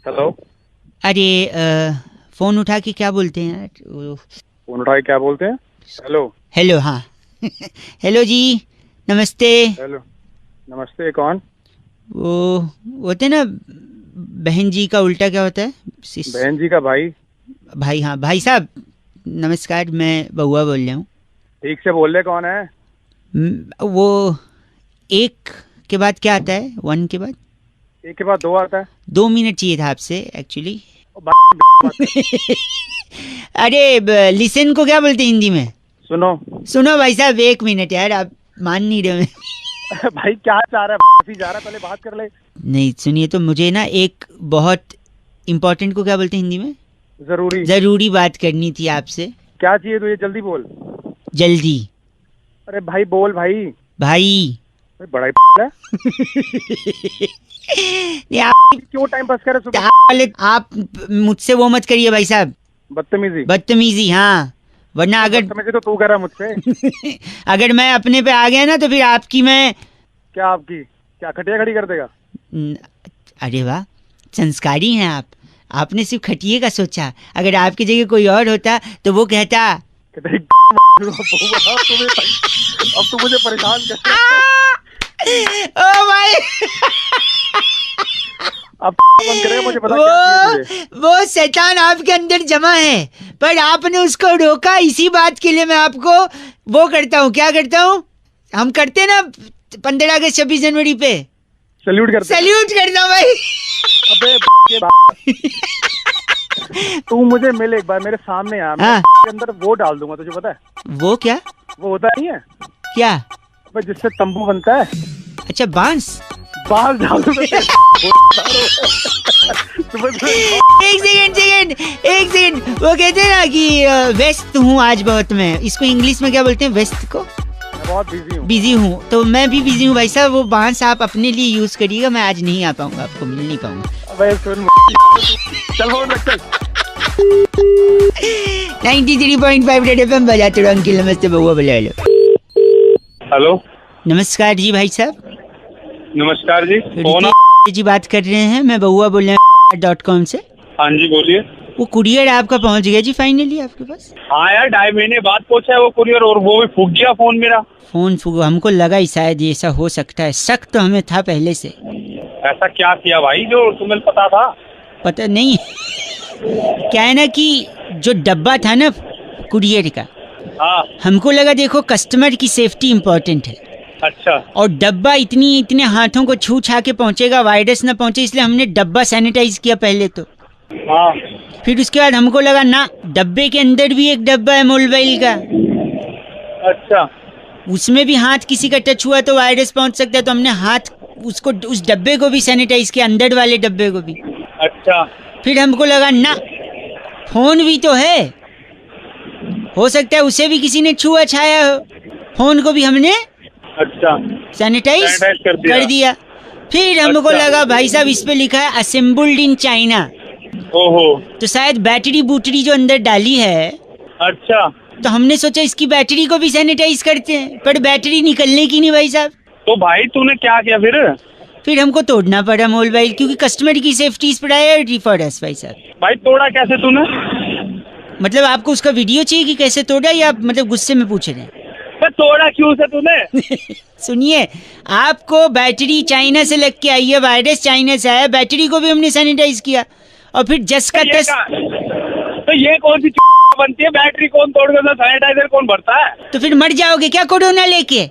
Hello. अरे phone उठा के क्या बोलते हैं यार फोन उठा के क्या बोलते हैं? हेलो। हेलो, हाँ। हेलो जी, नमस्ते। हेलो, नमस्ते। कौन? वो होते ना, बहन जी का उल्टा क्या होता है? बहन जी का भाई। भाई, हाँ भाई साहब, नमस्कार। मैं बउआ बोल रहा हूँ। ठीक से बोल रहे, कौन है? वो एक के बाद क्या आता है? वन के बाद एक के बाद दो आता है। 2 मिनट चाहिए था आपसे एक्चुअली। ओ बात कर। अरे लिसन को क्या बोलते हैं हिंदी में? सुनो। सुनो भाई साहब, 1 मिनट यार, आप मान नहीं रहे हो। भाई क्या चाह रहा है? जा रहा है, पहले बात कर ले। नहीं सुनिए तो, मुझे ना एक बहुत इम्पोर्टेंट को क्या बोलते हैं हिंदी में? जरूरी बात करनी थी आपसे। क्या चाहिए तुझे? जल्दी बोल। जल्दी। अरे भाई बोल भाई। भाई बड़ा ही है। नहीं, आप क्यों टाइम पास कर रहे सुबह? आप मुझसे वो मत करिए भाई साहब। बदतमीजी, हाँ। वरना अगर बदतमीजी तो तू कर रहा मुझसे। अगर मैं अपने पे आ गया ना तो फिर आपकी मैं क्या आपकी? क्या खटिया खड़ी कर देगा? अरे वाह, संस्कारी हैं आप। आपने सिर्फ खटिए का सोचा। अगर आपकी जगह कोई और होता तो वो कहता अब तू मुझे परेशान कर। ओ भाई। अब बंद करेगा, मुझे पता क्या चाहिए तुझे। वो शैतान आपके अंदर जमा है, पर आपने उसको रोका। इसी बात के लिए मैं आपको वो करता हूँ। क्या करता हूँ? हम करते हैं ना 15 अगस्त 26 जनवरी पे सल्यूट करता हूँ भाई। अबे तू मुझे मिल एक बार, मेरे सामने आ। मैं के अंदर वो डाल दूंगा, तुझे पता है? वो क्या? वो होता नहीं है क्या? जिससे तंबू बनता है। अच्छा, बांस डाल दूंगा। एक सेकंड। वो कहते हैं ना कि व्यस्त हूँ आज बहुत। मैं इसको इंग्लिश में क्या बोलते हैं? व्यस्त को? बहुत बिजी हूँ। तो मैं भी बिजी हूँ भाई साहब। वो बांस आप अपने लिए यूज करिएगा, मैं आज नहीं आ पाऊंगा, आपको मिल नहीं पाऊंगा। चल फोन रख, चल। 93.5 रेड एफएम बजाते रहो। अंकिल नमस्ते, बउआ बोले। हेलो, नमस्कार जी भाई साहब। नमस्कार जी, कौन? जी बात कर रहे हैं, मैं बउआ बोल रहा हूँ .com से। हाँ जी, बोलिए। वो कुरियर आपका पहुंच गया जी फाइनली आपके पास? हाँ यार, 2.5 महीने बाद पहुंचा है वो कुरियर, और वो भी फूक गया फोन मेरा। फोन फूक? हमको लगा ही शायद ऐसा हो सकता है। शक तो हमें था पहले से। ऐसा क्या किया भाई जो तुम्हें पता था? पता नहीं। क्या है ना कि जो डब्बा था ना कुरियर का, हाँ, हमको लगा देखो कस्टमर की सेफ्टी इम्पोर्टेंट है। अच्छा। और डब्बा इतने हाथों को छू छा के पहुंचेगा, वायरस ना पहुंचे, इसलिए हमने डब्बा सैनिटाइज किया पहले तो। हाँ। फिर उसके बाद हमको लगा ना, डब्बे के अंदर भी एक डब्बा है मोबाइल का। अच्छा। उसमें भी हाथ किसी का टच हुआ तो वायरस पहुंच सकता है, तो हमने हाथ उसको, उस डब्बे को भी सैनिटाइज किया, अंदर वाले डब्बे को भी। अच्छा। फिर हमको लगा ना, फोन भी तो है, हो सकता है उसे भी किसी ने छुआ छाया हो। फोन को भी हमने अच्छा सैनिटाइज कर दिया। फिर हमको लगा भाई साहब इस पे लिखा है असेंबल्ड इन चाइना। ओहो, तो शायद बैटरी बूटरी जो अंदर डाली है। अच्छा। तो हमने सोचा इसकी बैटरी को भी सैनिटाइज करते हैं, पर बैटरी निकलने की नहीं भाई साहब। तो भाई तूने क्या किया फिर हमको तोड़ना पड़ा मोबाइल, क्योंकि कस्टमर की safety is priority for us भाई साहब। भाई तोड़ा कैसे तूने? मतलब आपको उसका वीडियो चाहिए कि कैसे तोड़ा, या आप मतलब गुस्से में पूछ रहे हैं? तोड़ा क्यों से तूने? सुनिए, आपको बैटरी चाइना से लग के आई है, वायरस चाइना से आया, बैटरी को भी हमने सैनिटाइज किया। और फिर जस का तस। तो ये कौन सी बनती है? बैटरी कौन तोड़ेगा? सैनिटाइजर कौन भरता है? तो फिर मर जाओगे क्या कोरोना लेके?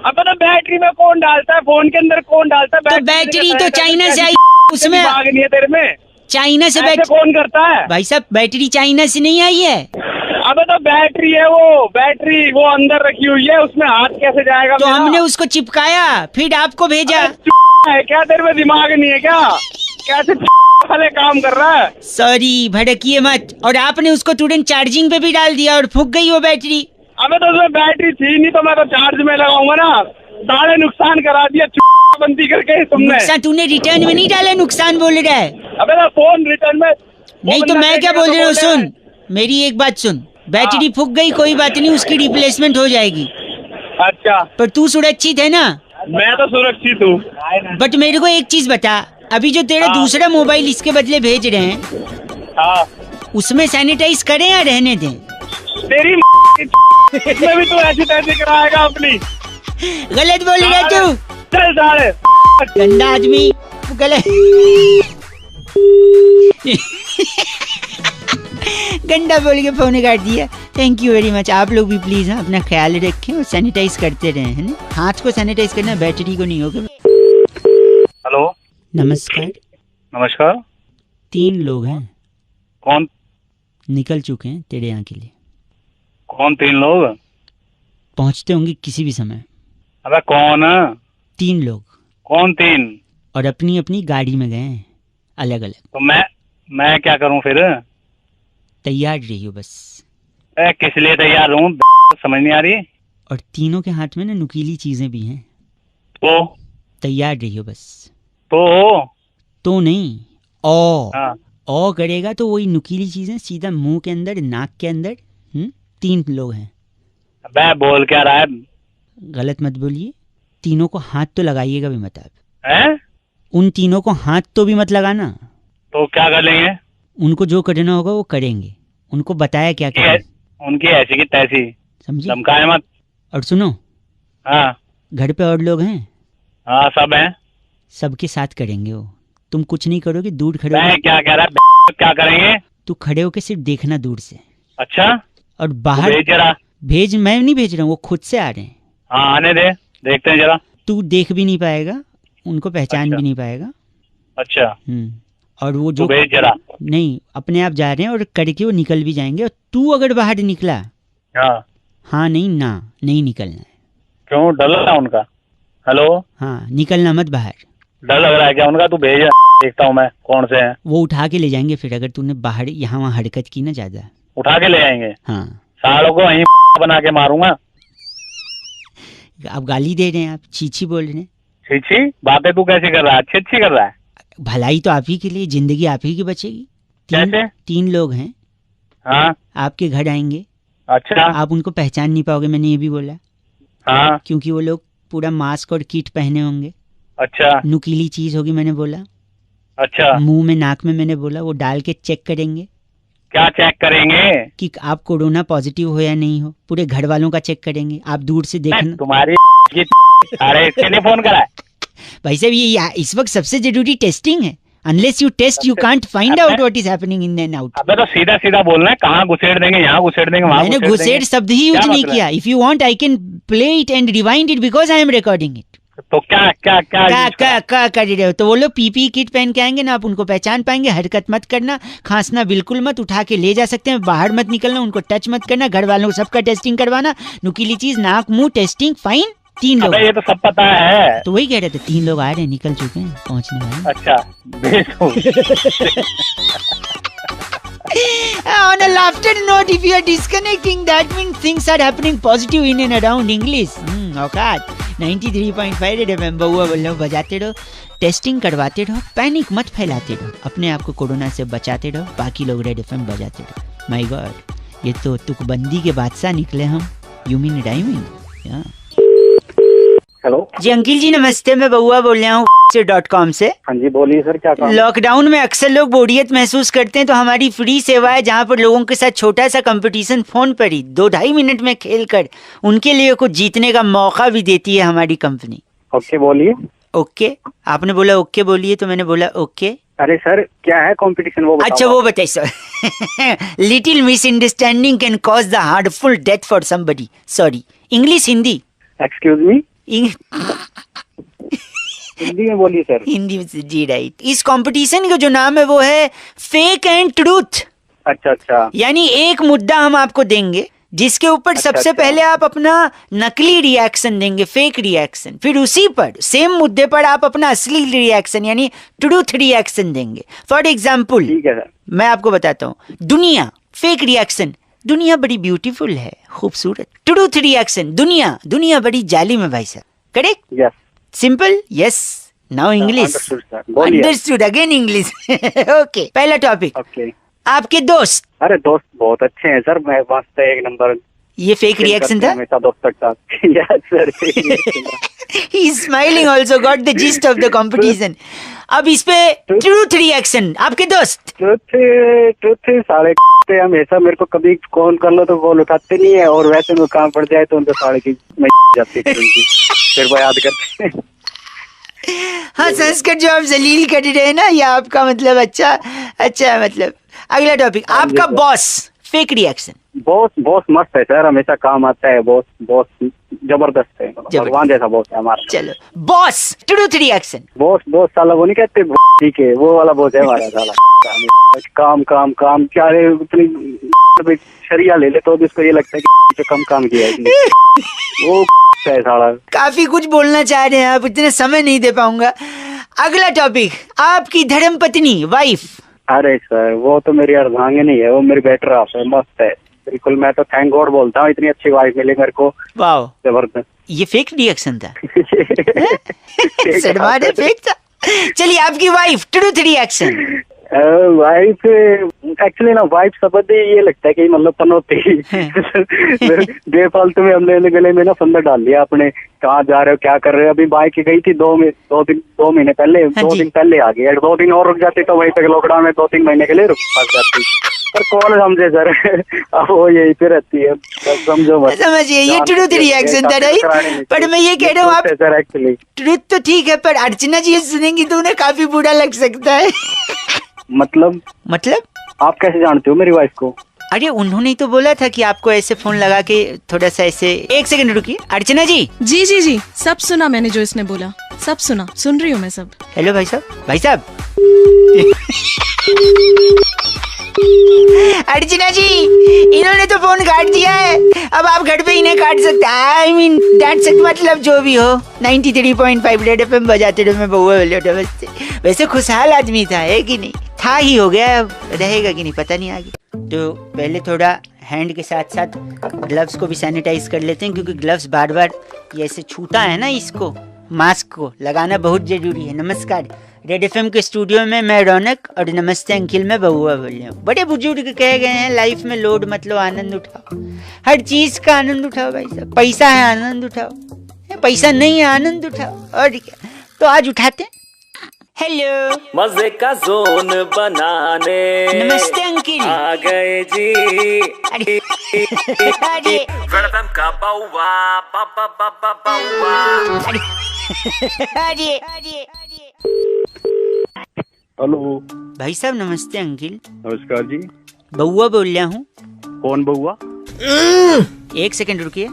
अब तो बैटरी में कौन डालता है? फोन के अंदर कौन डालता है? तो बैटरी तो चाइना से आई, उसमें आग नहीं है तेरे में? चाइना से बैटरी कौन करता है? भाई साहब, बैटरी चाइना से नहीं आई है। अब तो बैटरी है, वो बैटरी वो अंदर रखी हुई है, उसमें हाथ कैसे जाएगा? तो हमने उसको चिपकाया, फिर आपको भेजा। है क्या तेरे में दिमाग नहीं है क्या? कैसे वाले काम कर रहा है? सॉरी, भड़किए मत। और आपने उसको तुरंत चार्जिंग पे भी डाल दिया और फूक गई वो बैटरी। अबे तो उसमें बैटरी थी नहीं, तो मैं तो चार्ज में लगाऊंगा ना। सारे नुकसान करा दिया बंदी करके तुमने। नुकसान तूने रिटर्न में नहीं डाला, नुकसान बोल रहा है। अबे तो फोन रिटर्न में नहीं, तो मैं क्या बोल रहा हूँ? सुन मेरी एक बात सुन, बैटरी फूक गई कोई बात नहीं, उसकी रिप्लेसमेंट हो जाएगी। अच्छा, पर तू सुरक्षित है ना? मैं तो सुरक्षित हूँ। बट मेरे को एक चीज बता, अभी जो तेरा दूसरा मोबाइल इसके बदले भेज रहे हैं, हाँ, उसमें सैनिटाइज करें या रहने दें? तेरी इसमें भी तू ऐसी तैसी कराएगा अपनी। गलत बोल रहा तू, चल साले गंदा आदमी, गलत गंदा बोल के फोन काट दिया। Thank you very much. आप लोग भी प्लीज अपना ख्याल रखें और सैनिटाइज करते रहें, है ना? हाथ को सैनिटाइज करना, बैटरी को नहीं होगा। हेलो, नमस्कार। नमस्कार। 3 लोग हैं, कौन? निकल चुके हैं तेरे यहाँ के लिए। कौन 3 लोग? पहुँचते होंगे किसी भी समय। अबे कौन? 3 लोग। कौन 3? और अपनी अपनी गाड़ी में गए हैं, अलग अलग। तो मैं क्या करूं फिर? तैयार रहियो बस। किस लिए तैयार हूँ? समझ नहीं आ रही। और तीनों के हाथ में ना नुकीली चीजें भी हैं, तो तैयार रहियो बस। तो नहीं, ओ हाँ। ओ करेगा तो वही नुकीली चीजें सीधा मुंह के अंदर, नाक के अंदर। 3 लोग हैं। अबे बोल क्या रहा है? गलत मत बोलिए। तीनों को हाथ तो लगाइएगा भी मत आप। हैं? उन तीनों को हाथ तो भी मत लगाना। तो क्या कर लेंगे? उनको जो करना होगा वो करेंगे। उनको बताया क्या करें। उनकी ऐसी की तैसी, समझे? धमकाए मत। और सुनो, हाँ घर पे और लोग हैं? हाँ, सब हैं। सबके साथ करेंगे वो। तुम कुछ नहीं करोगे, दूर खड़े मैं हो। क्या कह रहा है? क्या करेंगे? तू खड़े होके सिर्फ देखना दूर से। अच्छा, और बाहर भेज जरा। भेज, मैं नहीं भेज रहा हूँ, वो खुद से आ रहे हैं। हाँ आने दे, देखते हैं जरा। तू देख भी नहीं पाएगा, उनको पहचान अच्छा। भी नहीं पाएगा। अच्छा, और वो जो भेज जरा। नहीं, अपने आप जा रहे हैं और करके वो निकल भी जाएंगे। और तू अगर बाहर निकला, हाँ नहीं ना, नहीं निकलना है। क्यों, डर लग रहा है उनका? हेलो, हाँ, निकलना मत बाहर। डर लग रहा है क्या उनका? तू भेज, देखता हूँ मैं कौन से हैं। वो उठा के ले जाएंगे फिर, अगर तूने बाहर यहाँ वहाँ हरकत की ना ज्यादा। उठा के ले आएंगे? हाँ। सालों को वहीं बना के मारूंगा। आप गाली दे रहे हैं, आप छीछी बोल रहे हैं। छी बातें तू कैसे कर रहा है? अच्छी अच्छी कर रहा है। भलाई तो आप ही के लिए, जिंदगी आप ही की बचेगी। कैसे? 3 लोग हैं। हाँ। आपके घर आएंगे। अच्छा। आप उनको पहचान नहीं पाओगे, मैंने ये भी बोला। हाँ। क्योंकि वो लोग पूरा मास्क और किट पहने होंगे। अच्छा। नुकीली चीज होगी, मैंने बोला। अच्छा। मुंह में, नाक में, मैंने बोला। वो डाल के चेक करेंगे। क्या चेक करेंगे? कि आप कोरोना पॉजिटिव हो या नहीं हो। पूरे घर वालों का चेक करेंगे। आप दूर से देखना। तुम्हारी अरे इसके लिए फोन करा है भाई साहब, ये इस वक्त सबसे जरूरी टेस्टिंग है। Unless you test you can't find out what is happening in and out. अबे तो सीधा सीधा बोलना है, कहाँ घुसेड़ देंगे, यहाँ घुसेड़ देंगे, वहाँ मैंने घुसेड़ शब्द ही यूज नहीं किया। If you want I can play it and rewind it because I am recording it. तो क्या क्या क्या क्या कर रहे हो? तो वो लोग पीपी किट पहन के आएंगे ना, आप उनको पहचान पाएंगे। हरकत मत करना, खांसना बिल्कुल मत, उठा के ले जा सकते हैं। बाहर मत निकलना, उनको टच मत करना। घर वालों को सबका टेस्टिंग करवाना। नुकीली चीज, नाक मुंह टेस्टिंग, फाइन। 3 लोग। ये तो सब पता है। तो वही कह रहे थे, 3 लोग आ रहे हैं, निकल चुके हैं, पहुंचने वाले। अच्छा, On a laughter note, if you are disconnecting, that means things are happening positive in and around English. औकात 93.5 रेड एफएम। बउआ बोल रहा हूँ, बजाते रहो, टेस्टिंग करवाते रहो, पैनिक मत फैलाते रहो, अपने आप को कोरोना से बचाते रहो, बाकी लोग रेड एफएम बजाते रहो। माय गॉड, ये तो तुकबंदी के बादशाह निकले हम। You mean rhyming? हेलो जी अंकिल जी नमस्ते, मैं बउआ बोल रहा हूँ .com से। हाँ जी बोलिए सर, क्या काम? लॉकडाउन में अक्सर लोग बोरियत महसूस करते हैं, तो हमारी फ्री सेवा है जहाँ पर लोगों के साथ छोटा सा कंपटीशन फोन पर ही 2-2.5 मिनट में खेल कर उनके लिए कुछ जीतने का मौका भी देती है हमारी कंपनी। ओके बोलिए। ओके, आपने बोला ओके बोलिए, तो मैंने बोला ओके। अरे सर क्या है कंपटीशन, वो बताओ। अच्छा वो बताइए sir. Little misunderstanding can cause the heartful death for somebody. Sorry, English Hindi? Excuse me, Hindi में बोलिए सर। हिंदी में जी, राइट। इस कंपटीशन का जो नाम है वो है फेक एंड ट्रूथ। अच्छा अच्छा। यानी एक मुद्दा हम आपको देंगे जिसके ऊपर सबसे पहले आप अपना नकली रिएक्शन देंगे, फेक रिएक्शन। फिर उसी पर, सेम मुद्दे पर आप अपना असली रिएक्शन यानी ट्रूथ रिएक्शन देंगे। फॉर एग्जाम्पल, ठीक है सर, मैं आपको बताता हूँ। दुनिया, फेक रिएक्शन, दुनिया बड़ी ब्यूटीफुल है, खूबसूरत। ट्रूथ रिएक्शन, दुनिया बड़ी जालिम है भाई साहब। Correct? Yes. Simple? Yes. Now English. Understood, again English. Okay, पहला टॉपिक। ओके। आपके दोस्त। अरे दोस्त बहुत अच्छे हैं सर, मैं मस्त है, एक नंबर। ये फेक रिएक्शन था? हमेशा दोस्तों के साथ। Yes sir. He is smiling also, got the gist of the competition. अब इस पे ट्रूथ रिएक्शन आपके दोस्त। ट्रुथ साले ते हमेशा मेरे को कभी कॉल कर लो तो कॉल उठाते नहीं है, और वैसे में काम पड़ जाए तो उनको साले की मैं जाती है उनकी, फिर वो याद करते हैं। हाँ, संस्कृत जो आप जलील कर रहे हैं ना, ये आपका मतलब अच्छा है। मतलब अगला टॉपिक आपका बॉस फेक रिएक्शन। बॉस मस्त है सर, हमेशा काम आता है। बॉस जबरदस्त है, भगवान जैसा बॉस है हमारा। चलो बॉस ट्रूथ रिएक्शन। बॉस साला वो नहीं कहते ठीक है, वो वाला बॉस है हमारा साला। काम काम काम क्या है, उतनी शरिया ले ले तो भी उसको ये लगता है कि कम काम किया है वो है साला। काफी कुछ बोलना चाह रहे हैं आप, इतने समय नहीं दे पाऊंगा। अगला टॉपिक आपकी धर्म पत्नी वाइफ। अरे सर वो तो मेरी अर्धांगिनी है, वो मेरी बेटर हाफ है, मस्त है बिल्कुल। मैं तो थैंक गॉड बोलता हूँ, इतनी अच्छी वाइफ मिली मेरे को। वाह जबरदस्त। ये फेक रिएक्शन था। सलमान फेक था। चलिए आपकी wife truth reaction. Wife actually ना, वाइफ शब्द ही ये लगता है कि मतलब पनौती। बेफालतू में हमने गले में ना फंदा डाल लिया अपने, कहाँ जा रहे हो क्या कर रहे हो। अभी बाइक गई थी 2 महीने पहले, 2 दिन पहले आ गई। 2 दिन और रुक जाती तो वहीं तक लॉकडाउन में 2-3 महीने के लिए रुक जाती। पर कौन समझे सर, अब वो यही पे रहती है, समझो मत। समझिए ये ट्रूथ रिएक्शन था राइट। पर मैं ये कह रहा हूँ आप सर एक्चुअली ट्रूथ तो ठीक है, पर अर्चना जी सुनेंगी तो उन्हें काफी बुरा लग सकता है। मतलब आप कैसे जानते हो मेरी वाइफ को? अरे उन्होंने तो बोला था कि आपको ऐसे फोन लगा के थोड़ा सा ऐसे। एक सेकंड रुकिए अर्चना जी। जी सब सुना मैंने, जो इसने बोला सब सुना, सुन रही हूँ मैं सब। हेलो भाई साहब अर्चना जी इन्होंने तो फोन काट दिया है, अब आप घर पे इन्हें काट सकते हैं। आई मीन दैट्स इट, मतलब जो भी हो। 93.5 रेड एफएम बजाते रहो, मैं बउआ बोले। वैसे खुशहाल आदमी था, है कि नहीं? था ही, हो गया, अब रहेगा कि नहीं पता नहीं आगे। तो पहले थोड़ा हैंड के साथ साथ ग्लव्स को भी सैनिटाइज कर लेते हैं, क्योंकि ग्लव्स बार बार ये ऐसे छूता है ना, इसको मास्क को लगाना बहुत जरूरी है। नमस्कार, रेड एफएम के स्टूडियो में मैं रौनक, और नमस्ते अंकिल मैं बउआ बोल रहा हूँ। बड़े बुजुर्ग कह गए हैं लाइफ में लोड मत लो, आनंद उठाओ, हर चीज का आनंद उठाओ भाई साहब। पैसा है आनंद उठाओ, पैसा नहीं है आनंद उठाओ, और क्या। तो आज उठाते हैं। हेलो, मजे का जोन बनाने नमस्ते अंकिल आ गए जी। अरे वेलकम का बाउवा बाउवा। अरे हेलो भाई साहब नमस्ते अंकिल। नमस्कार जी, बउआ बोल रहा हूँ। कौन बउआ? एक सेकंड रुकिए।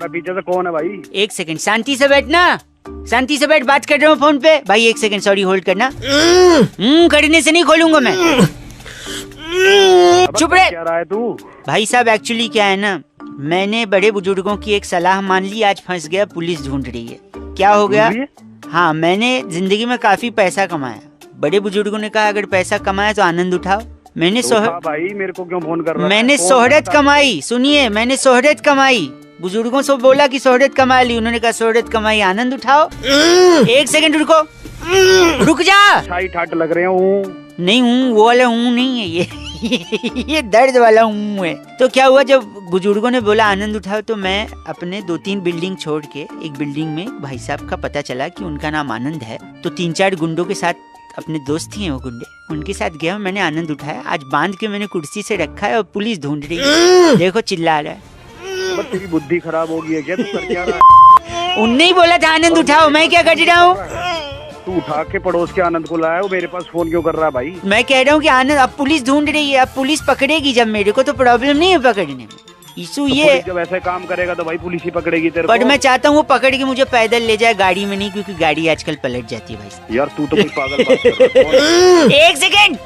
पीछे से कौन है भाई? एक सेकंड, शांति से बैठना, शांति से बैठ, बात कर रहा हूँ फोन पे। भाई एक सेकंड, सॉरी होल्ड करना। करने से नहीं खोलूंगा मैं। चुप रहे। क्या रहा है तू? भाई साहब एक्चुअली क्या है ना, मैंने बड़े बुजुर्गों की एक सलाह मान ली, आज फंस गया, पुलिस ढूंढ रही है। क्या हो गया? हाँ, मैंने जिंदगी में काफी पैसा कमाया। बड़े बुजुर्गों ने कहा अगर पैसा कमाया तो आनंद उठाओ। मैंने भाई मेरे को क्यों फोन कर रहा है? मैंने शोहरत कमाई, सुनिए, मैंने शोहरत कमाई। बुजुर्गों से बोला कि शोहरत कमा ली, उन्होंने कहा शोहरत कमाई, आनंद उठाओ। एक सेकंड रुको, रुक जा। ठाट लग रहे हूँ। नहीं हूँ, वो वाला हूँ नहीं है ये। ये दर्द वाला हूँ है। तो क्या हुआ, जब बुजुर्गों ने बोला आनंद उठाओ, तो मैं अपने 2-3 बिल्डिंग छोड़ के एक बिल्डिंग में भाई साहब का पता चला कि उनका नाम आनंद है। तो 3-4 गुंडों के साथ, अपने दोस्त ही हैं वो गुंडे, उनके साथ गया, मैंने आनंद उठाया। आज बांध के मैंने कुर्सी से रखा है और पुलिस ढूंढ रही है। देखो चिल्ला रहा है। तेरी बुद्धि खराब हो गई है क्या? तू कर क्या रहा है? उनने ही बोला था आनंद उठाओ, मैं क्या कर रहा हूँ? तू उठा के पड़ोस के आनंद को लाया, वो मेरे पास फोन क्यों कर रहा है भाई? मैं कह रहा हूँ कि आनंद, अब पुलिस ढूंढ रही है, अब पुलिस पकड़ेगी जब, मेरे को तो प्रॉब्लम नहीं है पकड़ने में। इशू तो ये जब ऐसे काम करेगा तो भाई पुलिस ही पकड़ेगी तेरे पर को। मैं चाहता हूँ वो पकड़ के मुझे पैदल ले जाए, गाड़ी में नहीं, क्योंकि गाड़ी आजकल पलट जाती है भाई। यार तू तो कुछ पागल बात कर रहा है। एक सेकेंड,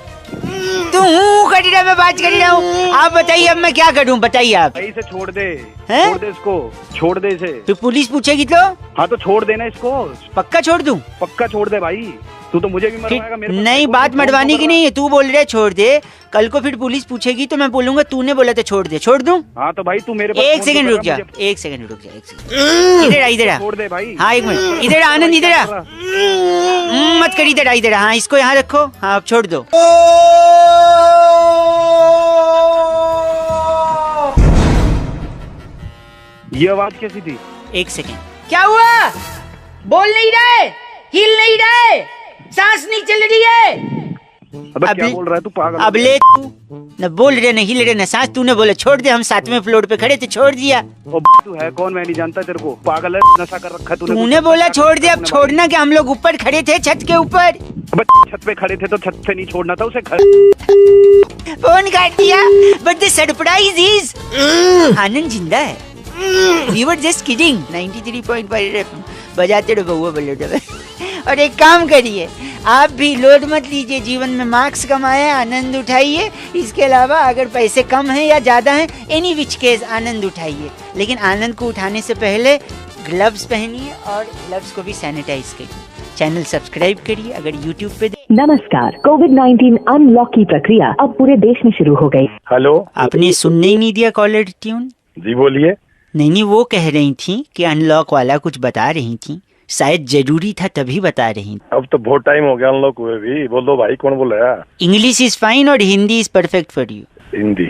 तू कर रहा, मैं बात कर रहा हूँ। आप बताइए अब मैं क्या करूँ, बताइए आप। इसे छोड़ दे, हैं? छोड़ दे इसको, छोड़ दे इसे। तो पुलिस पूछेगी तो? हाँ तो छोड़ देना इसको। पक्का छोड़ दूं? पक्का छोड़ दे भाई, तू तो मुझे भी मरवाएगा। मेरे नहीं, बात मरवाने की नहीं है, तू बोल रहे छोड़ दे, कल को फिर पुलिस पूछेगी तो मैं बोलूंगा तूने बोला था छोड़ दे, छोड़ दूं? हाँ तो भाई तू मेरे पास एक सेकंड रुक जा, एक सेकंड रुक जा, एक सेकंड। इधर आ, इधर आ। छोड़ दे भाई। हाँ एक मिनट, इधर आनंद, इधर आ। मत कर, इधर आ, इधर आ। हाँ इसको यहाँ रखो, हाँ अब छोड़ दो। ये आवाज कैसी थी? एक सेकंड, क्या हुआ? बोल नहीं रहे, हिल नहीं रहे, सांस नहीं चल रही है। अबे क्या बोल रहा है तू पागल? अब ले तू न बोल रहे न हिल रहे न सांस, तूने बोला छोड़ दे, हम 7वें फ्लोर पे खड़े थे छोड़ दिया। ओ तू है कौन? मैं नहीं जानता तेरे को, पागल है, नशा कर रखा है तूने बोला छोड़ दे, अब छोड़ना क्या? हम लोग ऊपर खड़े थे छत के ऊपर। अबे छत पे खड़े थे तो छत से नहीं छोड़ना था उसे। फोन काट दिया, बट द सरप्राइज इज आनंद जिंदा है। We were just kidding। 93.5 FM बजाते रहो बउआ बल्ले। और एक काम करिए, आप भी लोड मत लीजिए, जीवन में मार्क्स कमाए, आनंद उठाइए। इसके अलावा अगर पैसे कम हैं या ज़्यादा हैं, एनी विच केस आनंद उठाइए, लेकिन आनंद को उठाने से पहले ग्लव्स पहनिए और ग्लव्स को भी सैनिटाइज करिए। चैनल सब्सक्राइब करिए अगर यूट्यूब पे। नमस्कार, कोविड-19 अनलॉक की प्रक्रिया अब पूरे देश में शुरू हो गई। हेलो, आपने सुनने ही नहीं दिया कॉलर ट्यून? जी बोलिए। नहीं, वो कह रही थी कि अनलॉक वाला कुछ बता रही थी, शायद जरूरी था तभी बता रही। अब तो बहुत टाइम हो गया अनलॉक हुए भी। बोलो भाई, कौन बोल रहा है? इंग्लिश इज फाइन और Hindi is perfect for you. Hindi?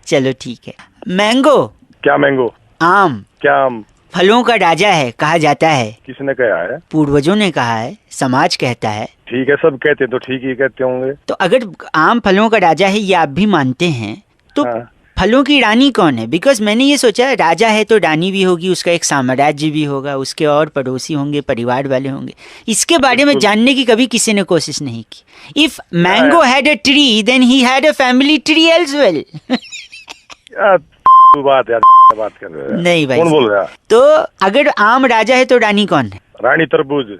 चलो ठीक है। मैंगो? क्या मैंगो? आम। क्या आम? फलों का राजा है कहा जाता है। किसने कहा है? पूर्वजों ने कहा है, समाज कहता है। ठीक है, सब कहते तो ठीक ही कहते होंगे। तो अगर आम फलों का राजा है, ये आप भी मानते हैं, तो हाँ। फलों की रानी कौन है? बिकॉज मैंने ये सोचा राजा है तो रानी भी होगी, उसका एक साम्राज्य भी होगा, उसके और पड़ोसी होंगे, परिवार वाले होंगे। इसके बारे में जानने की कभी किसी ने कोशिश नहीं की। If mango had a tree then he had a family tree as well. बात यार, बात कर रहे हैं। नहीं भाई, कौन बोल रहा है? तो अगर आम राजा है तो रानी कौन है? रानी तरबूज।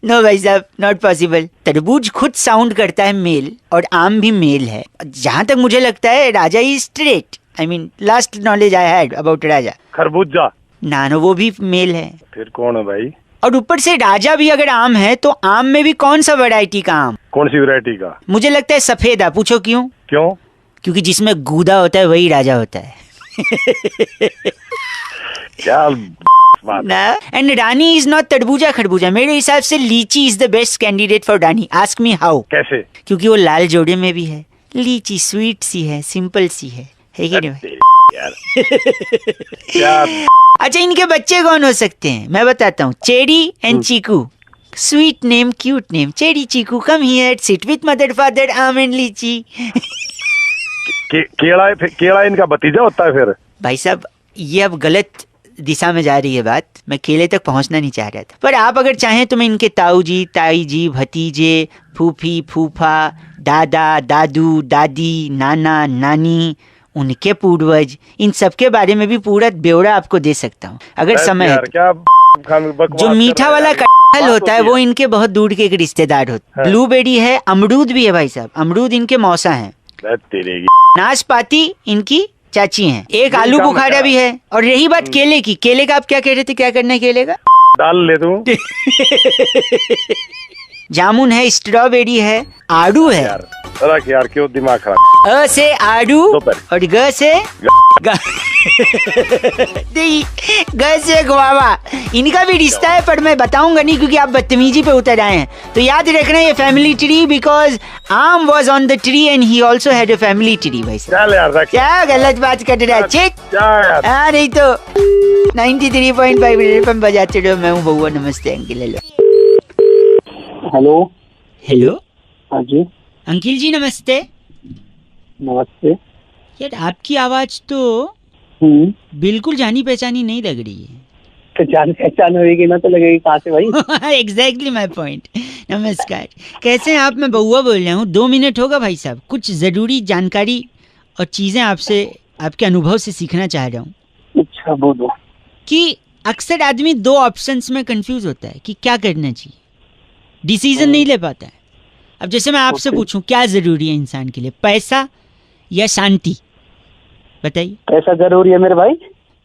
नो भाई साहब, नॉट पॉसिबल। तरबूज खुद साउंड करता है मेल और आम भी मेल है। जहां तक मुझे लगता है Raja is straight. I mean last knowledge I had about Raja. खरबूजा? ना, वो भी मेल है। फिर कौन है भाई? और ऊपर से राजा भी अगर आम है तो आम में भी कौन सा वैरायटी का आम? कौन सी वैरायटी का? मुझे लगता है सफेदा। पूछो क्यों? क्यों? क्योंकि जिसमें गूदा होता है वही राजा होता है। क्या ना, एंड रानी इज नॉट तरबूजा खरबूजा। मेरे हिसाब से लीची is the best candidate for Rani. Ask me how? कैसे? क्योंकि वो लाल जोड़े में भी है। लीची स्वीट सी है, सिंपल सी है कि नहीं भाई? यार क्या? अच्छा, इनके बच्चे कौन हो सकते हैं? मैं बताता हूँ। Cherry and Chiku. Sweet name, cute name. Cherry Chiku, come here, sit with mother father, Aam and Litchi. केला इनका भतीजा होता है फिर? भाई साहब, ये अब गलत दिशा में जा रही है बात। मैं केले तक पहुंचना नहीं चाह रहा था, पर आप अगर चाहें तो मैं इनके ताऊ जी, ताई जी, भतीजे, फूफी, फूफा, दादा, दादू, दादी, नाना, नानी, उनके पूर्वज, इन सब के बारे में भी पूरा ब्यौरा आपको दे सकता हूँ अगर समय है तो। जो मीठा वाला कटहल होता है वो इनके बहुत दूर के एक रिश्तेदार होते हैं। ब्लूबेरी है, अमरूद भी है भाई साहब। अमरूद इनके मौसा हैं। नाशपाती इनकी चाची हैं। एक आलू बुखारा भी है। और रही बात केले की, केले का आप क्या कह रहे थे? क्या करना है केले का? डाल ले दूं? जामुन है, स्ट्रॉबेरी है, आड़ू है। यार क्यों दिमाग खराब? अ से आड़ू और ग से ग से गुआवा। इनका भी रिश्ता है, पर मैं बताऊंगा नहीं क्योंकि आप बदतमीजी पे उतर आए हैं। तो याद रखना ये फैमिली ट्री, बिकॉज आम was on the tree and he also had a family tree. भाई साहब क्या गलत बात कर रहा है? चेक हाँ, नहीं तो 93.5 FM बजाते रहो। मैं हूँ बउआ। नमस्ते अंकिल। Hello hello. हेलो। हाँ जी, अंकिल जी नमस्ते। नमस्ते। यार आपकी आवाज तो बिल्कुल जानी पहचानी नहीं लग रही है। तो जान पहचान होगी ना तो लगेगी कहाँ से भाई? Exactly my point. नमस्कार, कैसे हैं आप? मैं बउआ बोल रहा हूँ। 2 मिनट होगा भाई साहब? कुछ जरूरी जानकारी और चीजें आपसे, आपके अनुभव से सीखना चाह रहा हूँ। अच्छा बोलो। कि अक्सर आदमी 2 ऑप्शंस में कंफ्यूज होता है कि क्या करना चाहिए, डिसीजन नहीं ले पाता है। अब जैसे मैं आपसे पूछूं क्या जरूरी है इंसान के लिए, पैसा या शांति? बताइए। पैसा जरूरी है मेरे भाई।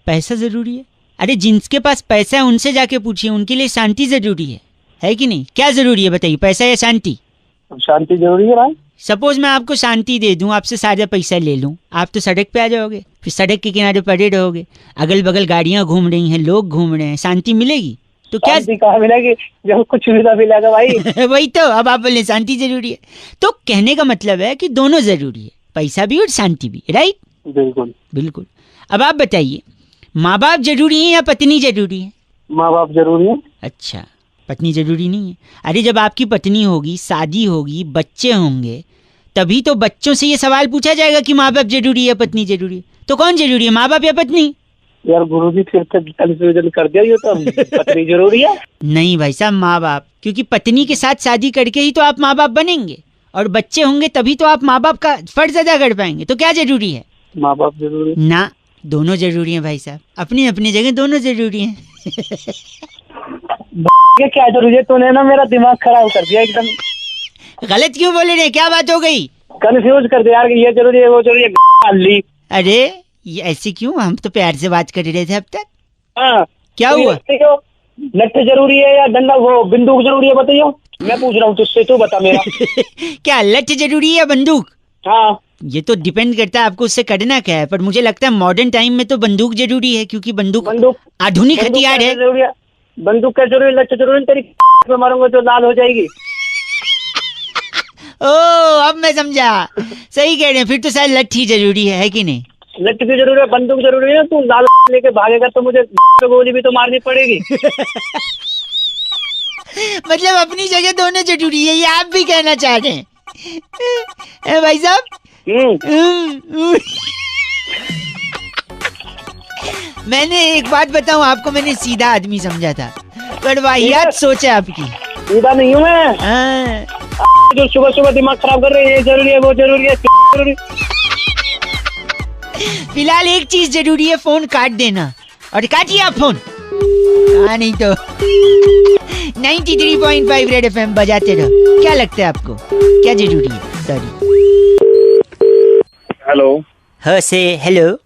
पैसा जरूरी है? अरे जिनके पास पैसा है उनसे जाके पूछिए, उनके लिए शांति जरूरी है कि नहीं? क्या जरूरी है बताइए, पैसा या शांति? शांति जरूरी है भाई। सपोज मैं आपको शांति दे दूं, आपसे सारा पैसा ले लूं, आप तो सड़क पे आ जाओगे, फिर सड़क के किनारे पड़े रहोगे, अगल बगल गाड़ियां घूम रही हैं, लोग घूम रहे हैं, शांति मिलेगी? तो क्या कहाँ मिलेगी जब कुछ सुविधा मिलेगा भाई? वही तो। अब आप बोले शांति जरूरी है, तो कहने का मतलब है कि दोनों जरूरी है, पैसा भी और शांति भी। राइट? बिल्कुल बिल्कुल। अब आप बताइए, माँ बाप जरूरी है या पत्नी जरूरी है? माँ बाप जरूरी है। अच्छा, पत्नी जरूरी नहीं है। अरे जब आपकी पत्नी होगी, शादी होगी, बच्चे होंगे, तभी तो बच्चों से ये सवाल पूछा जाएगा कि माँ बाप जरूरी है, पत्नी जरूरी है। तो कौन जरूरी है, माँ बाप या पत्नी? यार गुरुजी फिर तक कंफ्यूजन कर दिया, ये तो पत्नी जरूरी है। नहीं भाई साहब, माँ बाप, क्योंकि पत्नी के साथ शादी करके ही तो आप माँ बाप बनेंगे और बच्चे होंगे तभी तो आप माँ बाप का फर्ज अदा कर पाएंगे। तो क्या जरूरी है? माँ बाप जरूरी ना, दोनों जरूरी है भाई साहब, अपनी अपनी जगह दोनों जरूरी हैं। है। क्या जरूरी है, तूने ना मेरा दिमाग खराब कर दिया एकदम। गलत क्यों बोले रे, क्या बात हो गई? कंफ्यूज कर दिया यार कि ये जरूरी है वो जरूरी है। ली अरे ये ऐसे क्यों, हम तो प्यार से बात कर रहे थे अब तक। हाँ क्या हुआ? लठ जरूरी है या डंडा वो बंदूक जरूरी है, बताइयो। मैं पूछ रहा हूँ तुझसे, तू बता मेरा। क्या लठ जरूरी है या बंदूक? हाँ ये तो डिपेंड करता है आपको उससे करना क्या है, पर मुझे लगता है मॉडर्न टाइम में तो बंदूक जरूरी है, क्योंकि बंदूक आधुनिक हथियार है। जरूरी है, बंदूक का जरूरी, लठ जरूरी है। तेरी पे मारूंगा तो लाल हो जाएगी। ओ अब मैं समझा, सही कह रहे हैं, फिर तो शायद लठ ही जरूरी है कि नहीं? लठ भी जरूरी है, बंदूक जरूरी है। तू लाल लेके भागेगा तो मुझे गोली भी तो मारनी पड़ेगी। मतलब अपनी जगह दोनों जरूरी है, ये आप भी कहना चाह रहे हैं? भाई साहब मैंने एक बात बताऊं आपको, मैंने सीधा आदमी समझा था, पर वाहियात सोच है आपकी। सीधा नहीं हूँ मैं। हाँ। जो सुबह सुबह दिमाग खराब कर रहे हैं, ये जरूरी है वो जरूरी है जरूरी। फिलहाल एक चीज जरूरी है, फोन काट देना। और काटिए आप फोन। हाँ नहीं तो 93.5 रेड एफएम बजाते रहो। क्या लगता है आपको क्या जरूरी है? सॉरी। हेलो। ह से हेलो,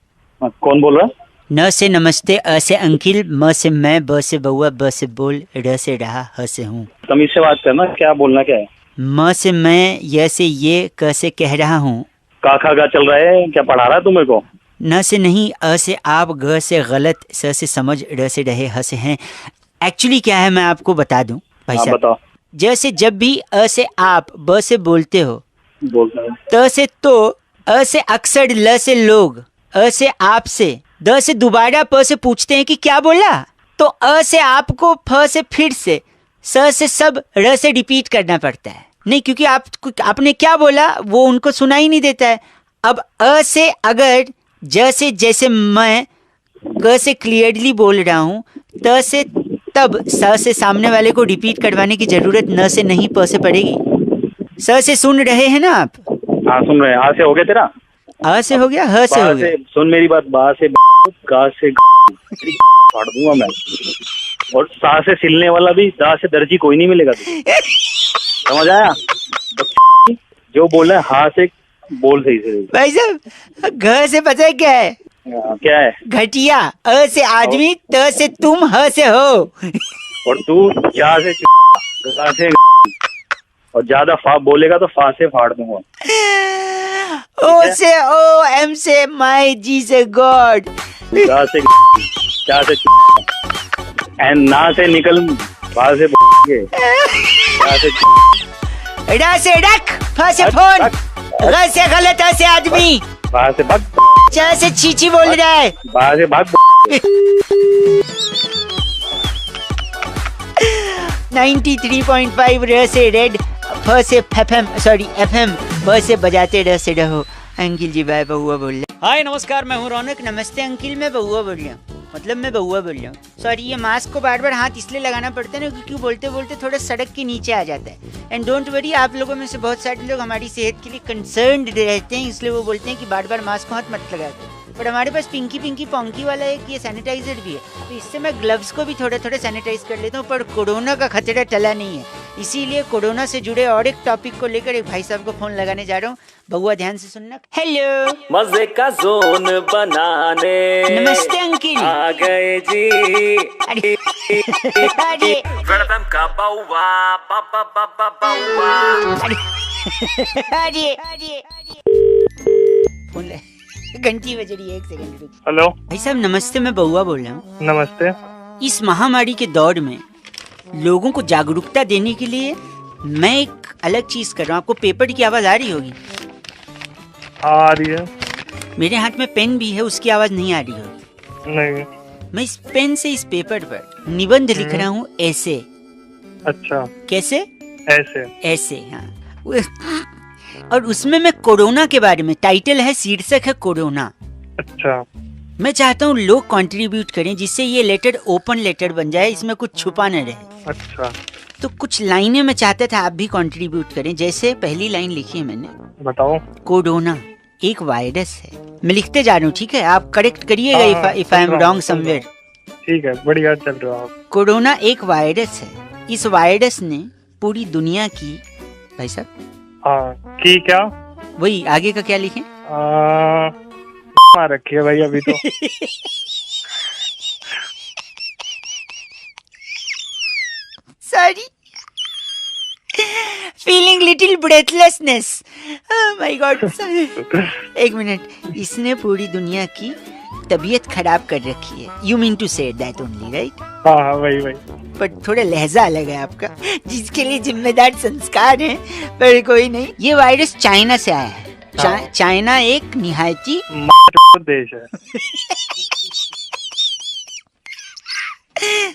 कौन बोल रहा है? न से नमस्ते, अ से अंकिल, म से मैं, ब से बउआ, ब से बोल, र से रहा, ह से हूँ। तमीज से बात करना, क्या बोलना क्या है? म से मैं, य से ये, क से कह रहा हूँ। काखा का चल रहा है, क्या पढ़ा रहा है तू मेरे को? न से नहीं, अ से आप, ग से गलत, स से समझ, र से रहे, ह से हैं। एक्चुअली क्या है मैं आपको बता दूं भाई साहब। बताओ। जैसे जब भी अ से आप, ब से बोलते हो, बोलता है। त से तो, अ से अक्सर, ल से लोग, अ से आप से, द से दोबारा, प से पूछते हैं कि क्या बोला, तो अ से आपको, फ से फिर से, स से सब, र से रिपीट करना पड़ता है। नहीं, क्योंकि आपने क्या बोला वो उनको सुना ही नहीं देता है। अब अ से अगर, ज से जैसे मैं, क से क्लियरली बोल रहा हूँ, त से तब, स से सामने वाले को रिपीट करवाने की जरूरत न से नहीं प से पड़ेगी। स से सुन रहे हैं ना आप? हाँ सुन रहे हैं। आ से हो गया तेरा? अ से हो गया, ह से हो गया। सुन मेरी बात, बा से गा से फाड़ दूंगा मैं। और सा से सिलने वाला भी, दा से दर्जी कोई नहीं मिलेगा तुझे। समझ आया? जो बोल रहा है हा से बोल सही से। भाई साहब घ से पता है क्या है? क्या है? घटिया। अ से आदमी, त से तुम, ह से हो। और तू जा से गा से, और ज्यादा फा बोलेगा तो फा से फाड़ दूंगा। ओ से ओ, एम से माय, जी से गॉड, गा से क्या से एन, ना से निकल, बा से रा से रख, फ से फोन, ग से गलत, अ से आदमी, बा से भाग, च से चीची बोल रहा है। बा से भाग। 93.5 र से रेड, फ से एफएम, सॉरी एफएम, ब से बजाते र से रहो। अंकिल जी बाय, बउआ बोल रहे। हाय नमस्कार, मैं हूँ रौनक। नमस्ते अंकिल, मैं बउआ बोल रहा हूँ, मतलब मैं बउआ बोल रहा हूँ। सॉरी, ये मास्क को बार बार हाथ इसलिए लगाना पड़ता है ना, क्योंकि बोलते बोलते थोड़ा सड़क के नीचे आ जाता है। एंड डोंट वरी, आप लोगों में से बहुत सारे लोग हमारी सेहत के लिए कंसर्न्ड रहते हैं, इसलिए वो बोलते हैं कि बार बार मास्क को हाथ मत लगा दो। बट हमारे पास पिंकी पिंकी पॉन्की वाला एक ये सैनिटाइजर भी है, तो इससे मैं ग्लव्स को भी थोड़ा थोड़ा सैनिटाइज कर लेता हूँ। पर कोरोना का खतरा टला नहीं है, इसीलिए कोरोना से जुड़े और एक टॉपिक को लेकर एक भाई साहब को फोन लगाने जा रहा हूँ। बउआ ध्यान से सुनना। हेलो, मजे का जोन बनाने नमस्ते अंकिल। आ गए जी। अरे अरे वेलकम का बाउवा, बाउवा। अरे अरे फोन ले, घंटी बज रही है, 1 सेकंड रुक। हेलो भाई साहब नमस्ते, मैं बउआ बोल रहा हूँ। नमस्ते। इस महामारी के दौर में लोगों को जागरूकता देने के लिए मैं एक अलग चीज कर रहा हूँ। आपको पेपर की आवाज आ रही होगी? आ रही है। मेरे हाथ में पेन भी है, उसकी आवाज नहीं आ रही होगी। नहीं। मैं इस पेन से इस पेपर पर निबंध लिख रहा हूँ ऐसे। अच्छा, कैसे? ऐसे। ऐसे, हाँ। और उसमें मैं कोरोना के बारे में, टाइटल है, शीर्षक है कोरोना। अच्छा, मैं चाहता हूँ लोग कंट्रीब्यूट करें जिससे ये लेटर ओपन लेटर बन जाए, इसमें कुछ छुपा न रहे। अच्छा, तो कुछ लाइनें मैं चाहता था आप भी कंट्रीब्यूट करें। जैसे पहली लाइन लिखी है मैंने, बताओ। कोरोना एक वायरस है। मैं लिखते जा रहा हूँ, ठीक है? आप करेक्ट करिएगा if I am wrong somewhere. ठीक है, बढ़िया चल रहे हो आप। कोरोना एक वायरस है। इस वायरस ने पूरी दुनिया की, भाई साहब। हाँ, की क्या? वही आगे का क्या लिखें? मार रखी है भाई अभी तो। Sorry, feeling little breathlessness. My god. एक मिनट, इसने पूरी दुनिया की तबीयत खराब कर रखी है। You mean to say that only, right? हाँ, वही वही। पर थोड़ा लहजा अलग है आपका, जिसके लिए जिम्मेदार संस्कार हैं, पर कोई नहीं। ये वायरस चाइना से आया है। चाइना एक निहायती देश है।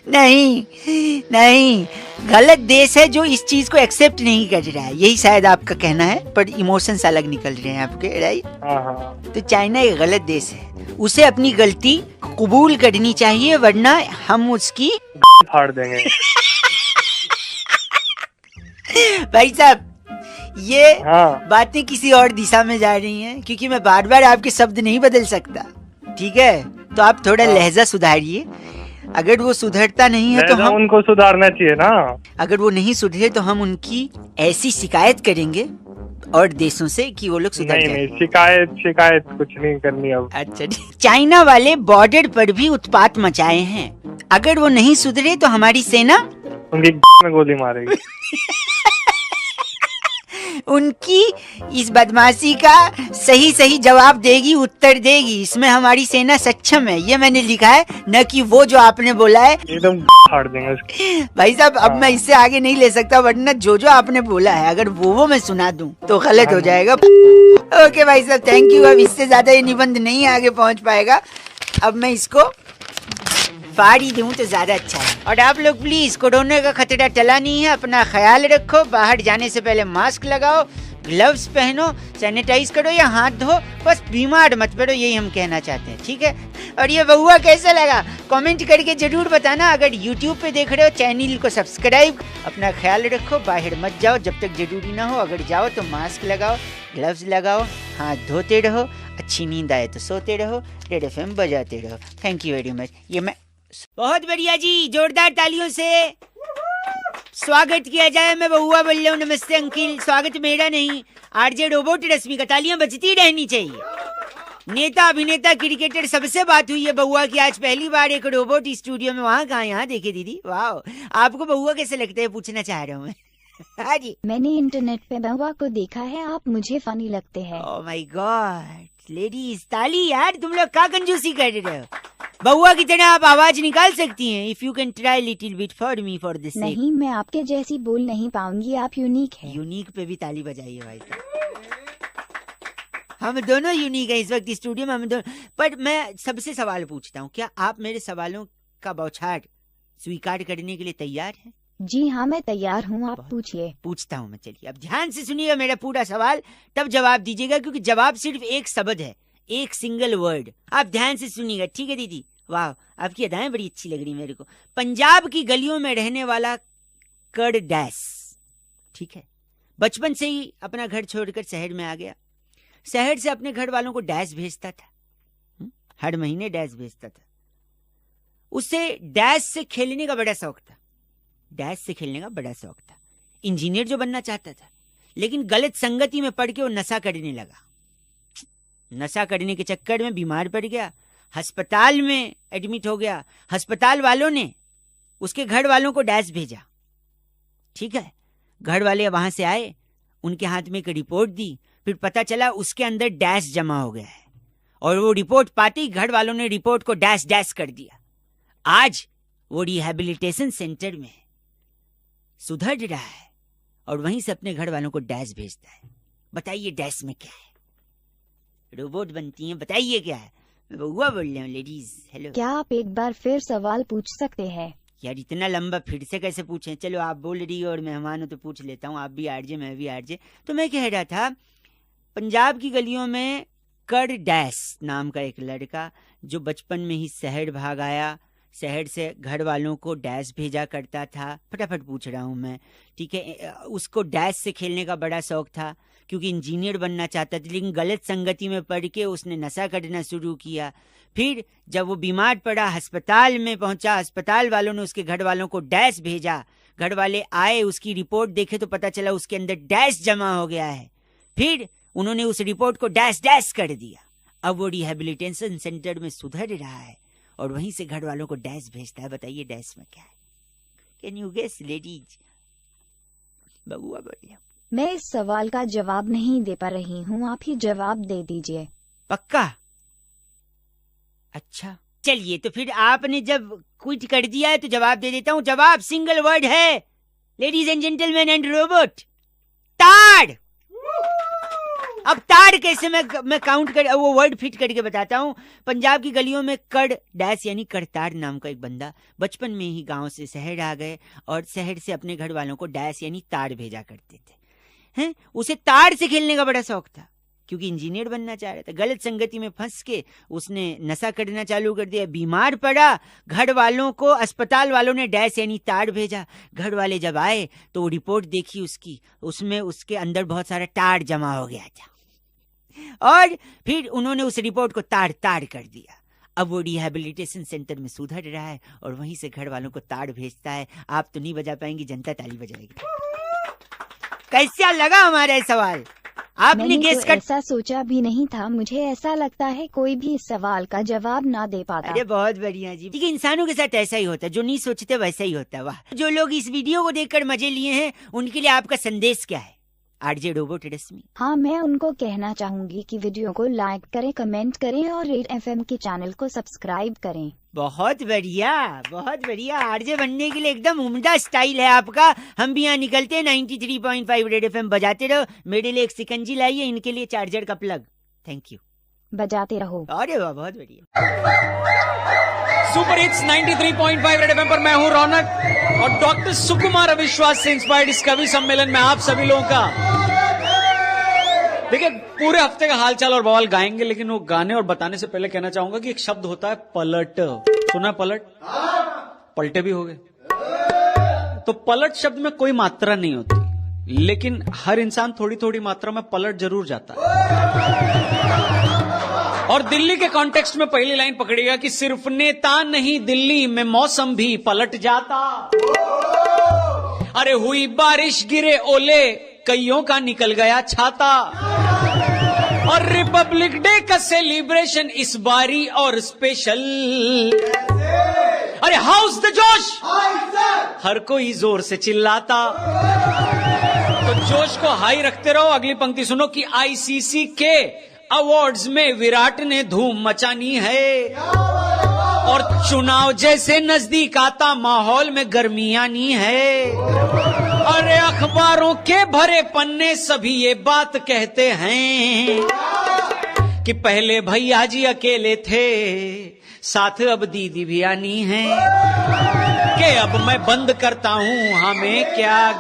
नहीं, गलत देश है जो इस चीज को एक्सेप्ट नहीं कर रहा है, यही शायद आपका कहना है। पर इमोशंस अलग निकल रहे हैं आपके, राइट? हाँ। तो चाइना एक गलत देश है, उसे अपनी गलती कबूल करनी चाहिए, वरना हम उसकी फाड़ देंगे। भाई साहब, ये हाँ। बातें किसी और दिशा में जा रही हैं, क्योंकि मैं बार बार आपके शब्द नहीं बदल सकता, ठीक है? तो आप थोड़ा लहजा सुधारिए। अगर वो सुधरता नहीं है तो हम उनको सुधारना चाहिए ना। अगर वो नहीं सुधरे तो हम उनकी ऐसी शिकायत करेंगे और देशों से कि वो लोग सुधर जाए। नहीं, शिकायत कुछ नहीं करनी अब। अच्छा, चाइना वाले बॉर्डर पर भी उत्पात मचाए हैं। अगर वो नहीं सुधरे तो हमारी सेना उनकी में गोली मारेगी। उनकी इस बदमाशी का सही जवाब देगी, उत्तर देगी। इसमें हमारी सेना सक्षम है, ये मैंने लिखा है, न कि वो जो आपने बोला है। एकदम फाड़ देंगे उसकी। भाई साहब, अब मैं इससे आगे नहीं ले सकता, वरना जो आपने बोला है अगर वो मैं सुना दूं तो गलत हो जाएगा। ओके भाई साहब, थैंक यू। अब इससे ज्यादा ये निबंध नहीं आगे पहुंच पाएगा। अब मैं इसको फाड़ी दूं तो ज्यादा अच्छा है। और आप लोग प्लीज, कोरोना का खतरा टला नहीं है, अपना ख्याल रखो। बाहर जाने से पहले मास्क लगाओ, ग्लव्स पहनो, सैनिटाइज करो या हाथ धो, बस बीमार मत पड़ो, यही हम कहना चाहते हैं, ठीक है? और ये बहुआ कैसा लगा कमेंट करके जरूर बताना। अगर यूट्यूब पे देख रहे हो, चैनल को सब्सक्राइब। अपना ख्याल रखो, बाहर मत जाओ जब तक जरूरी ना हो। अगर जाओ तो मास्क लगाओ, ग्लव्स लगाओ, हाथ धोते रहो, अच्छी नींद आए तो सोते रहो, रेड एफएम बजाते रहो। Thank you very much. ये मैं बहुत बढ़िया जी, जोरदार तालियों से स्वागत किया जाए। मैं बहुआ बोल रहा हूँ। नमस्ते अंकिल। स्वागत मेरा नहीं, आरजे रोबोट रश्मि का। तालियां बजती रहनी चाहिए। नेता, अभिनेता, क्रिकेटर, सबसे बात हुई है बहुआ की। आज पहली बार एक रोबोट स्टूडियो में। वहाँ कहाँ, यहाँ देखे दीदी। वाह, आपको बहुआ कैसे लगता है पूछना चाह रहा हूँ मैं। हाँ जी, मैंने इंटरनेट पे बहुआ को देखा है, आप मुझे फनी लगते हैं। ओह माय गॉड, लेडीज ताली यार, तुम लोग क्या कंजूसी कर रहे हो? बहुआ की तरह आप आवाज निकाल सकती हैं। If you can try little bit for me for this. नहीं, मैं आपके जैसी बोल नहीं पाऊंगी, आप यूनिक है। यूनिक पे भी ताली बजाइए भाई साहब। हम दोनों यूनिक है इस वक्त स्टूडियो में, हम दोनों। पर मैं सबसे सवाल पूछता हूँ, क्या आप मेरे सवालों का बौछार स्वीकार करने के लिए तैयार हैं? जी हाँ, मैं तैयार हूँ, आप पूछिए। पूछता हूँ मैं, चलिए। अब ध्यान से सुनिएगा मेरा पूरा सवाल, तब जवाब दीजिएगा, क्योंकि जवाब सिर्फ एक शब्द है, एक सिंगल वर्ड। आप ध्यान से सुनिएगा, ठीक है दीदी? वाह, आपकी अदाएं बड़ी अच्छी लग रही मेरे को। पंजाब की गलियों में रहने वाला कर डैश, ठीक है, बचपन से ही अपना घर छोड़कर शहर में आ गया। शहर से अपने घर वालों को डैश भेजता था, हर महीने डैश भेजता था। उसे डैश से खेलने का बड़ा शौक था। डैश से खेलने का बड़ा शौक था। इंजीनियर जो बनना चाहता था, लेकिन गलत संगति में पड़ के वो नशा करने लगा। नशा करने के चक्कर में बीमार पड़ गया, अस्पताल में एडमिट हो गया। अस्पताल वालों ने उसके घर वालों को डैश भेजा, ठीक है? घर वाले वहां से आए, उनके हाथ में एक रिपोर्ट दी, फिर पता चला उसके अंदर डैश जमा हो गया है। और वो रिपोर्ट पाते ही घर वालों ने रिपोर्ट को डैश डैश कर दिया। आज वो रिहैबिलिटेशन सेंटर में सुधर रहा है और वहीं से अपने घर वालों को डैश भेजता है। बताइए डैश में क्या है? रोबोट बनती हैं, बताइए क्या है? बउआ बोल रहा हूँ लेडीज। हेलो क्या आप एक बार फिर सवाल पूछ सकते हैं? यार, इतना लंबा फिर से कैसे पूछें? चलो आप बोल रही हो और मेहमान हो तो पूछ लेता हूँ। आप भी आरजे, मैं भी आरजे। तो मैं कह रहा था, पंजाब की गलियों में कर डैश नाम का एक लड़का जो बचपन में ही शहर भाग आया, शहर से घर वालों को डैश भेजा करता था। फटाफट पूछ रहा हूँ मैं, ठीक है? उसको डैश से खेलने का बड़ा शौक था क्योंकि इंजीनियर बनना चाहता था, लेकिन गलत संगति में पड़ के उसने नशा करना शुरू किया। फिर जब वो बीमार पड़ा, अस्पताल में पहुंचा, अस्पताल वालों ने उसके घर वालों को डैश भेजा। घर वाले आए, उसकी रिपोर्ट देखे तो पता चला उसके अंदर डैश जमा हो गया है। फिर उन्होंने उस रिपोर्ट को डैश डैश कर दिया। अब वो रिहेबिलिटेशन सेंटर में सुधर रहा है और वहीं से घर वालों को डैश भेजता है। बताइए डैश में क्या है? Can you guess ladies? बबुआ बोलिए। मैं इस सवाल का जवाब नहीं दे पा रही हूँ, आप ही जवाब दे दीजिए। पक्का? अच्छा चलिए, तो फिर आपने जब क्विट कर दिया है तो जवाब दे देता हूँ। जवाब सिंगल वर्ड है ladies and gentleman and robot, ताड़। अब ताड़ कैसे मैं काउंट कर वो वर्ड फिट करके बताता हूँ। पंजाब की गलियों में कड़ डैश यानी करताड़ नाम का एक बंदा बचपन में ही गांव से शहर आ गए और शहर से अपने घर वालों को डैश यानी ताड़ भेजा करते थे। हैं? उसे ताड़ से खेलने का बड़ा शौक था क्योंकि इंजीनियर बनना चाह रहा था। गलत संगति में फंस के उसने नशा करना चालू कर दिया, बीमार पड़ा, घर वालों को, अस्पताल वालों ने डैश यानी ताड़ भेजा। घर वाले जब आए तो वो रिपोर्ट देखी उसकी, उसमें उसके अंदर बहुत सारा ताड़ जमा हो गया था और फिर उन्होंने उस रिपोर्ट को ताड़ ताड़ कर दिया। अब वो रिहेबिलिटेशन सेंटर में सुधर रहा है और वहीं से घर वालों को ताड़ भेजता है। आप तो नहीं बजा पाएंगी, जनता ताली बजाएगी। कैसा लगा हमारा सवाल? आपने गेस कर? ऐसा सोचा भी नहीं था। मुझे ऐसा लगता है कोई भी इस सवाल का जवाब ना दे पाता। अरे बहुत बढ़िया जी। ठीक है, इंसानों के साथ ऐसा ही होता है, जो नहीं सोचते वैसा ही होता है। वाह। जो लोग इस वीडियो को देखकर मजे लिए हैं उनके लिए आपका संदेश क्या है? आरजे रोबोट रश्मि। हाँ, मैं उनको कहना चाहूंगी कि वीडियो को लाइक करें, कमेंट करें और रेड एफएम के चैनल को सब्सक्राइब करें। बहुत बढ़िया, बहुत बढ़िया। आरजे बनने के लिए एकदम उम्दा स्टाइल है आपका। हम भी यहाँ निकलते हैं। 93.5 रेड एफएम बजाते रहो। मेरे लिए एक सिकंजी लाइए, इनके लिए चार्जर का प्लग। Thank you. बजाते रहो। अरे वाह, बहुत बढ़िया। सुपर हिट्स 93.5 रेड एफएम पर मैं हूं रौनक और डॉक्टर सुकुमार अविश्वास से इंस्पायर्ड इस कवि सम्मेलन में आप सभी लोगों का देखिए पूरे हफ्ते का हालचाल और बवाल गाएंगे, लेकिन वो गाने और बताने से पहले कहना चाहूंगा कि एक शब्द होता है पलट। सुना पलट? पलटे भी हो गए। तो पलट शब्द में कोई मात्रा नहीं होती, लेकिन हर इंसान थोड़ी थोड़ी मात्रा में पलट जरूर जाता है। और दिल्ली के कॉन्टेक्स्ट में पहली लाइन पकड़िएगा कि सिर्फ नेता नहीं, दिल्ली में मौसम भी पलट जाता। अरे हुई बारिश, गिरे ओले, कईयों का निकल गया छाता। और रिपब्लिक डे का सेलिब्रेशन इस बारी और स्पेशल। अरे हाउस द जोश, हर कोई जोर से चिल्लाता। तो जोश को हाई रखते रहो। अगली पंक्ति सुनो कि आईसीसी के अवार्ड्स में विराट ने धूम मचानी है और चुनाव जैसे नजदीक आता माहौल में गर्मी आनी है। अरे अखबारों के भरे पन्ने सभी ये बात कहते हैं कि पहले भैया जी अकेले थे, साथ अब दीदी भी आनी है। कि अब मैं बंद करता हूं, हमें क्या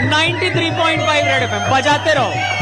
93.5 रेड एफएम बजाते रहो।